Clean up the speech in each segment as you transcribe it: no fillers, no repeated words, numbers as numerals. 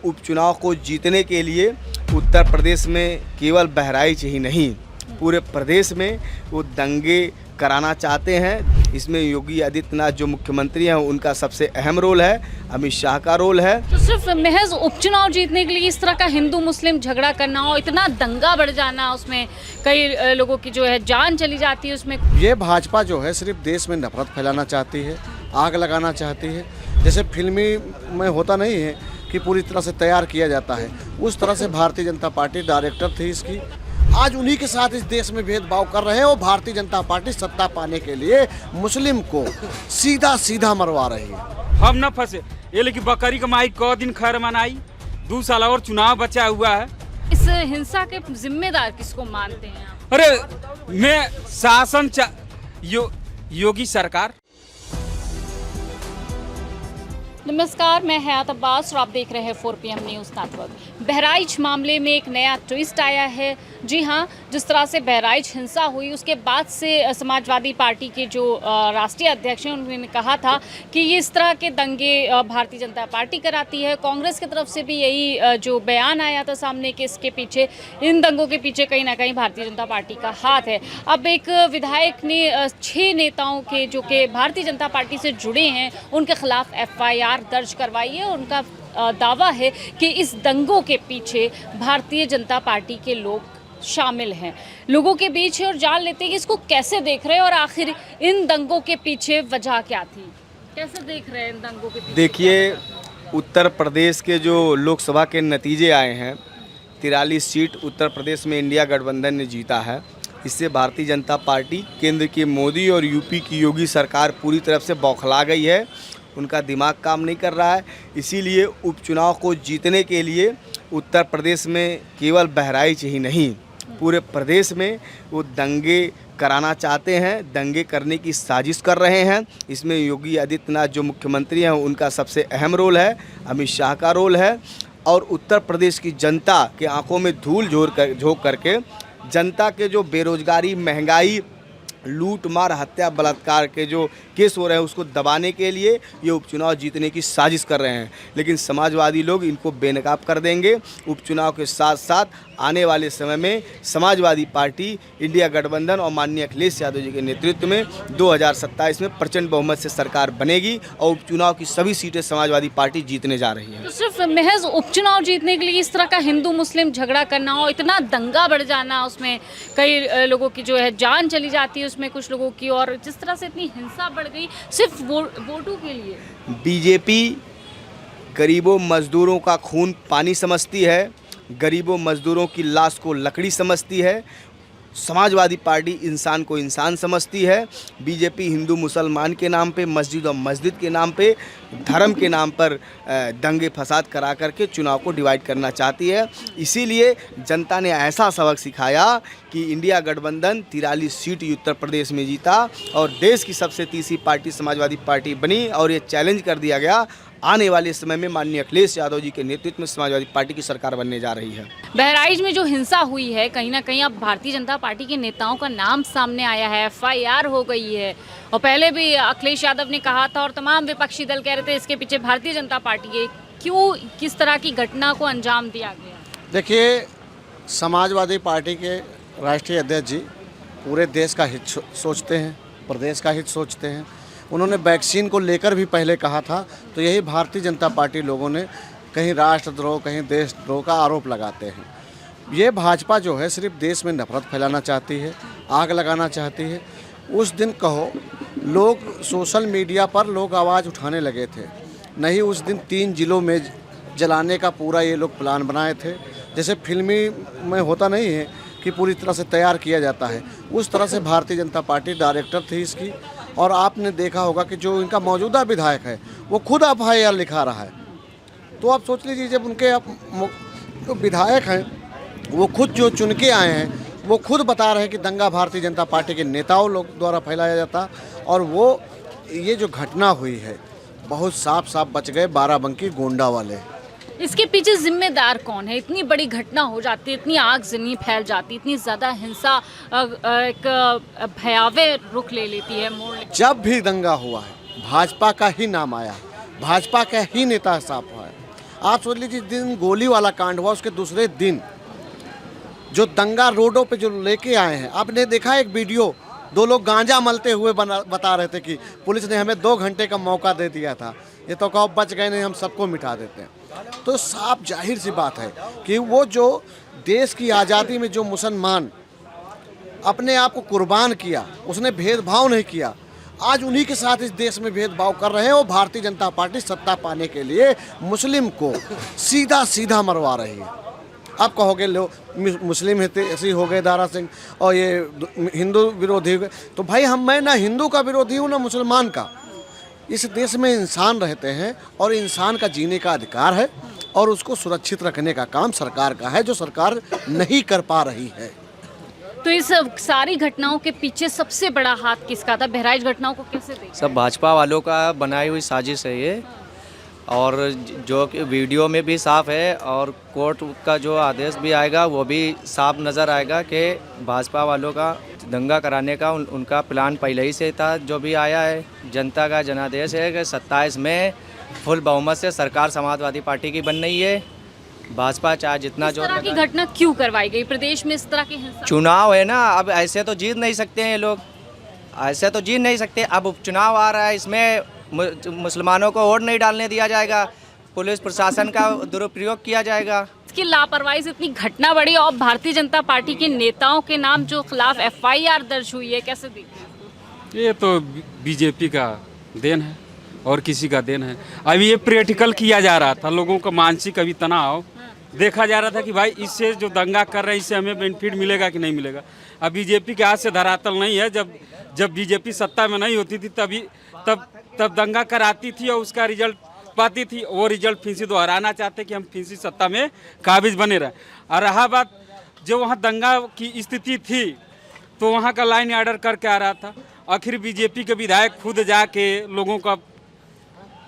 उपचुनाव को जीतने के लिए उत्तर प्रदेश में केवल बहराइच ही नहीं, पूरे प्रदेश में वो दंगे कराना चाहते हैं। इसमें योगी आदित्यनाथ जो मुख्यमंत्री हैं उनका सबसे अहम रोल है, अमित शाह का रोल है। तो सिर्फ महज उपचुनाव जीतने के लिए इस तरह का हिंदू मुस्लिम झगड़ा करना हो, इतना दंगा बढ़ जाना, उसमें कई लोगों की जो है जान चली जाती है उसमें। ये भाजपा जो है सिर्फ देश में नफरत फैलाना चाहती है, आग लगाना चाहती है। जैसे फिल्मी में होता नहीं है कि पूरी तरह से तैयार किया जाता है, उस तरह से भारतीय जनता पार्टी डायरेक्टर थी इसकी। आज उन्हीं के साथ इस देश में भेदभाव कर रहे हैं और भारतीय जनता पार्टी सत्ता पाने के लिए मुस्लिम को सीधा सीधा मरवा रही है। हम न फंसे ये लेकिन बकरी कमाई क दिन खैर मनाई, 2 साल और चुनाव बचा हुआ है। इस हिंसा के जिम्मेदार किसको मानते हैं आप? अरे मैं शासन योगी सरकार। नमस्कार, मैं हयात अब्बास और आप देख रहे हैं 4PM न्यूज़ नेटवर्क। बहराइच मामले में एक नया ट्विस्ट आया है। जी हाँ, जिस तरह से बहराइच हिंसा हुई उसके बाद से समाजवादी पार्टी के जो राष्ट्रीय अध्यक्ष हैं उन्होंने कहा था कि ये इस तरह के दंगे भारतीय जनता पार्टी कराती है। कांग्रेस की तरफ से भी यही जो बयान आया था सामने कि इसके पीछे, इन दंगों के पीछे कहीं ना कहीं भारतीय जनता पार्टी का हाथ है। अब एक विधायक ने 6 नेताओं के जो कि भारतीय जनता पार्टी से जुड़े हैं उनके खिलाफ FIR दर्ज करवाई है। उनका दावा है कि इस दंगों के पीछे भारतीय जनता पार्टी के लोग शामिल हैं। लोगों के बीच है और जान लेते हैं कि इसको कैसे देख रहे हैं और आखिर इन दंगों के पीछे वजह क्या थी, कैसे देख रहे हैं इन दंगों के पीछे। देखिए, उत्तर प्रदेश के जो लोकसभा के नतीजे आए हैं, 43 सीट उत्तर प्रदेश में इंडिया गठबंधन ने जीता है। इससे भारतीय जनता पार्टी, केंद्र की मोदी और यूपी की योगी सरकार पूरी तरफ से बौखला गई है। उनका दिमाग काम नहीं कर रहा है। इसीलिए उपचुनाव को जीतने के लिए उत्तर प्रदेश में केवल बहराइच ही नहीं, पूरे प्रदेश में वो दंगे कराना चाहते हैं, दंगे करने की साजिश कर रहे हैं। इसमें योगी आदित्यनाथ जो मुख्यमंत्री हैं उनका सबसे अहम रोल है, अमित शाह का रोल है। और उत्तर प्रदेश की जनता के आंखों में धूल झोंक करके जनता के जो बेरोजगारी, महंगाई, लूट मार, हत्या, बलात्कार के जो केस हो रहे हैं उसको दबाने के लिए ये उपचुनाव जीतने की साजिश कर रहे हैं। लेकिन समाजवादी लोग इनको बेनकाब कर देंगे। उपचुनाव के साथ साथ आने वाले समय में समाजवादी पार्टी, इंडिया गठबंधन और माननीय अखिलेश यादव जी के नेतृत्व में 2027 में प्रचंड बहुमत से सरकार बनेगी और उपचुनाव की सभी सीटें समाजवादी पार्टी जीतने जा रही है। तो सिर्फ महज उपचुनाव जीतने के लिए इस तरह का हिंदू मुस्लिम झगड़ा करना हो, इतना दंगा बढ़ जाना, उसमें कई लोगों की जो है जान चली जाती है उसमें कुछ लोगों की, और जिस तरह से इतनी हिंसा बढ़ गई सिर्फ वोटों के लिए। बीजेपी गरीबों मजदूरों का खून पानी समझती है, गरीबों मजदूरों की लाश को लकड़ी समझती है। समाजवादी पार्टी इंसान को इंसान समझती है। बीजेपी हिंदू मुसलमान के नाम पे, मस्जिद और मस्जिद के नाम पे, धर्म के नाम पर दंगे फसाद करा करके चुनाव को डिवाइड करना चाहती है। इसीलिए जनता ने ऐसा सबक सिखाया कि इंडिया गठबंधन 43 सीट उत्तर प्रदेश में जीता और देश की सबसे तीसरी पार्टी समाजवादी पार्टी बनी। और ये चैलेंज कर दिया गया, आने वाले समय में माननीय अखिलेश यादव जी के नेतृत्व में समाजवादी पार्टी की सरकार बनने जा रही है। बहराइच में जो हिंसा हुई है, कहीं ना कहीं अब भारतीय जनता पार्टी के नेताओं का नाम सामने आया है, FIR हो गई है। और पहले भी अखिलेश यादव ने कहा था और तमाम विपक्षी दल कह रहे थे इसके पीछे भारतीय जनता पार्टी है। क्यों, किस तरह की घटना को अंजाम दिया गया? देखिए, समाजवादी पार्टी के राष्ट्रीय अध्यक्ष जी पूरे देश का हित सोचते हैं, प्रदेश का हित सोचते हैं। उन्होंने वैक्सीन को लेकर भी पहले कहा था, तो यही भारतीय जनता पार्टी लोगों ने कहीं राष्ट्रद्रोह, कहीं देशद्रोह का आरोप लगाते हैं। ये भाजपा जो है सिर्फ देश में नफरत फैलाना चाहती है, आग लगाना चाहती है। उस दिन कहो लोग सोशल मीडिया पर लोग आवाज़ उठाने लगे थे, नहीं उस दिन 3 जिलों में जलाने का पूरा ये लोग प्लान बनाए थे। जैसे फिल्मी में होता नहीं है कि पूरी तरह से तैयार किया जाता है, उस तरह से भारतीय जनता पार्टी डायरेक्टर थी इसकी। और आपने देखा होगा कि जो इनका मौजूदा विधायक है वो खुद FIR लिखा रहा है। तो आप सोच लीजिए, जब उनके जो विधायक हैं वो खुद जो चुन के आए हैं वो खुद बता रहे हैं कि दंगा भारतीय जनता पार्टी के नेताओं लोग द्वारा फैलाया जाता। और वो ये जो घटना हुई है बहुत साफ साफ बच गए बाराबंकी गोंडा वाले। इसके पीछे जिम्मेदार कौन है? इतनी बड़ी घटना हो जाती है, इतनी आगजनी फैल जाती है, इतनी ज़्यादा हिंसा एक भयावह रुख ले लेती है, मोड़ लेती है। जब भी दंगा हुआ है भाजपा का ही नाम आया, भाजपा का ही नेता साफ हुआ है। आप सोच लीजिए जिस दिन गोली वाला कांड हुआ उसके दूसरे दिन जो दंगा रोडों पे जो लेके आए हैं, आपने देखा एक वीडियो, 2 लोग गांजा मलते हुए बता रहे थे कि पुलिस ने हमें 2 घंटे का मौका दे दिया था, ये तो कहो बच गए नहीं, हम सबको मिटा देते हैं। तो साफ जाहिर सी बात है कि वो जो देश की आज़ादी में जो मुसलमान अपने आप को कुर्बान किया, उसने भेदभाव नहीं किया, आज उन्हीं के साथ इस देश में भेदभाव कर रहे हैं। और भारतीय जनता पार्टी सत्ता पाने के लिए मुस्लिम को सीधा सीधा मरवा रही है। आप कहोगे लो मुस्लिम ऐसे हो गए दारा सिंह और ये हिंदू विरोधी हो गए, तो भाई मैं ना हिंदू का विरोधी हूँ ना मुसलमान का। इस देश में इंसान रहते हैं और इंसान का जीने का अधिकार है और उसको सुरक्षित रखने का काम सरकार का है, जो सरकार नहीं कर पा रही है। तो इस सारी घटनाओं के पीछे सबसे बड़ा हाथ किसका था? बहराइच घटनाओं को कैसे देखते हैं? सब भाजपा वालों का बनाई हुई साजिश है ये, और जो कि वीडियो में भी साफ है और कोर्ट का जो आदेश भी आएगा वो भी साफ नज़र आएगा कि भाजपा वालों का दंगा कराने का उनका प्लान पहले ही से था। जो भी आया है, जनता का जनादेश है कि 27 में फुल बहुमत से सरकार समाजवादी पार्टी की बन रही है। भाजपा चाहे जितना जो इस तरह की घटना क्यों करवाई गई प्रदेश में? इस तरह की हिंसा, चुनाव है ना, अब ऐसे तो जीत नहीं सकते हैं ये लोग, ऐसे तो जीत नहीं सकते। अब उपचुनाव आ रहा है, इसमें मुसलमानों को वोट नहीं डालने दिया जाएगा, पुलिस प्रशासन का दुरुपयोग किया जाएगा। इसकी लापरवाही से इतनी घटना बढ़ी और भारतीय जनता पार्टी के नेताओं के नाम जो खिलाफ FIR दर्ज हुई है, कैसे देखते हैं? ये तो बीजेपी का देन है और किसी का देन है। अभी ये प्रैक्टिकल किया जा रहा था, लोगों का मानसिक अभी तनाव देखा जा रहा था कि भाई इससे जो दंगा कर रहे हैं इससे हमें बेनिफिट मिलेगा कि नहीं मिलेगा। अब बीजेपी के हाथ से धरातल नहीं है। जब बीजेपी सत्ता में नहीं होती थी तब दंगा कराती थी और उसका रिजल्ट पाती थी। वो रिजल्ट फिर से दोहराना चाहते कि हम फिर से सत्ता में काबिज बने रहे। और रहा बात जो वहाँ दंगा की स्थिति थी तो वहाँ का लाइन ऑर्डर करके आ रहा था। आखिर बीजेपी के विधायक खुद जाके लोगों का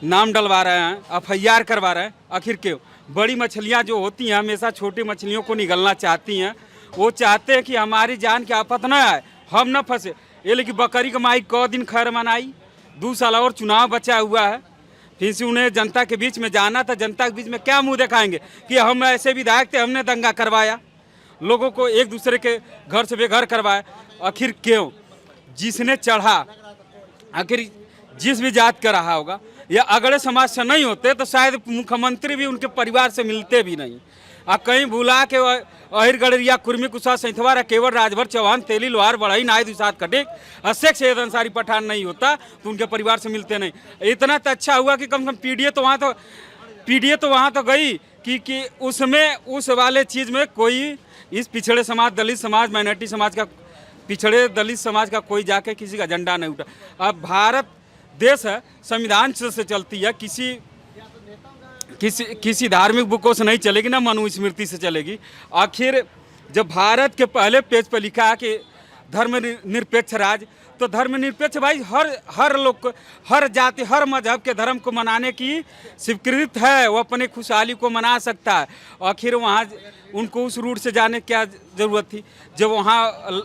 नाम डलवा रहे हैं, FIR करवा रहे हैं। आखिर क्यों? बड़ी मछलियाँ जो होती हैं हमेशा छोटी मछलियों को निगलना चाहती हैं। वो चाहते हैं कि हमारी जान की आफत न आए, हम न फंसे। ये लेकिन बकरी कमाई 100 दिन खैर मनाई, 2 साल और चुनाव बचा हुआ है। फिर से उन्हें जनता के बीच में जाना था। जनता के बीच में क्या मुंह दिखाएंगे कि हम ऐसे विधायक थे, हमने दंगा करवाया, लोगों को एक दूसरे के घर से बेघर करवाया। आखिर क्यों? जिसने चढ़ा, आखिर जिस भी जात का रहा होगा, या अगड़े समाज से नहीं होते तो शायद मुख्यमंत्री भी उनके परिवार से मिलते भी नहीं। आप कहीं भुला के अहिर गड़रिया कुर्मी कुशा सैंथवा केवल राजभर चौहान तेली लोहार बढ़ई नाई दुसात कटेक अशेख सैयद अंसारी पठान नहीं होता तो उनके परिवार से मिलते नहीं। इतना तो अच्छा हुआ कि कम से कम पीडीए तो वहाँ तो गई कि उसमें उस वाले चीज़ में कोई इस पिछड़े समाज, दलित समाज, माइनॉरिटी समाज का, पिछड़े दलित समाज का कोई जाके किसी का झंडा नहीं उठा। अब भारत देश है, संविधान से चलती है, किसी धार्मिक बुकों से नहीं चलेगी, ना मनुस्मृति से चलेगी। आखिर जब भारत के पहले पेज पर लिखा है कि धर्मनिरपेक्ष राज्य, तो धर्मनिरपेक्ष भाई हर लोग को, हर जाति, हर मजहब के धर्म को मनाने की स्वीकृत है। वो अपने खुशहाली को मना सकता है। आखिर वहाँ उनको उस रूट से जाने क्या ज़रूरत थी जब वहाँ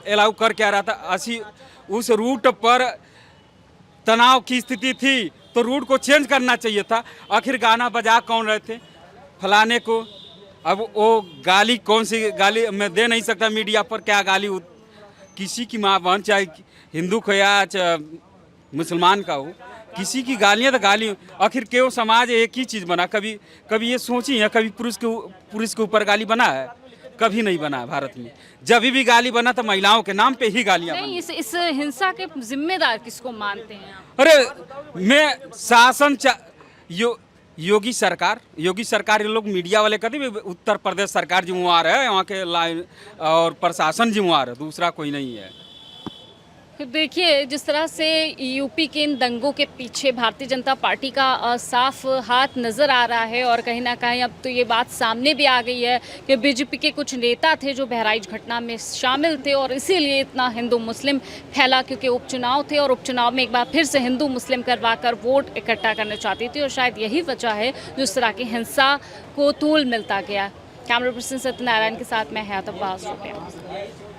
अलाउ कर क्या रहा था। उस रूट पर तनाव की स्थिति थी तो रूट को चेंज करना चाहिए था। आखिर गाना बजा कौन रहे थे फलाने को? अब वो गाली कौन सी गाली मैं दे नहीं सकता मीडिया पर, क्या गाली किसी की माँ बहन, चाहे हिंदू का या मुसलमान का हो, किसी की गालियाँ तो गाली। आखिर क्यों समाज एक ही चीज़ बना? कभी ये सोची है कभी पुरुष के ऊपर गाली बना है? कभी नहीं बना है भारत में। जब भी गाली बना तो महिलाओं के नाम पे ही गालियाँ बनी। इस हिंसा के जिम्मेदार किसको मानते हैं आप? अरे मैं शासन योगी सरकार ये लोग मीडिया वाले कहते हैं उत्तर प्रदेश सरकार जिम्मेवार है, वहाँ के लाइन और प्रशासन जिम्मेवार है, दूसरा कोई नहीं है। तो देखिए जिस तरह से यूपी के इन दंगों के पीछे भारतीय जनता पार्टी का साफ हाथ नज़र आ रहा है और कहीं ना कहीं अब तो ये बात सामने भी आ गई है कि बीजेपी के कुछ नेता थे जो बहराइच घटना में शामिल थे और इसीलिए इतना हिंदू मुस्लिम फैला, क्योंकि उपचुनाव थे और उपचुनाव में एक बार फिर से हिंदू मुस्लिम करवाकर वोट इकट्ठा करना चाहती थी और शायद यही वजह है जिस तरह की हिंसा को तूल मिलता गया। कैमरा पर्सन सत्यनारायण के साथ मैं हयात अब्बास।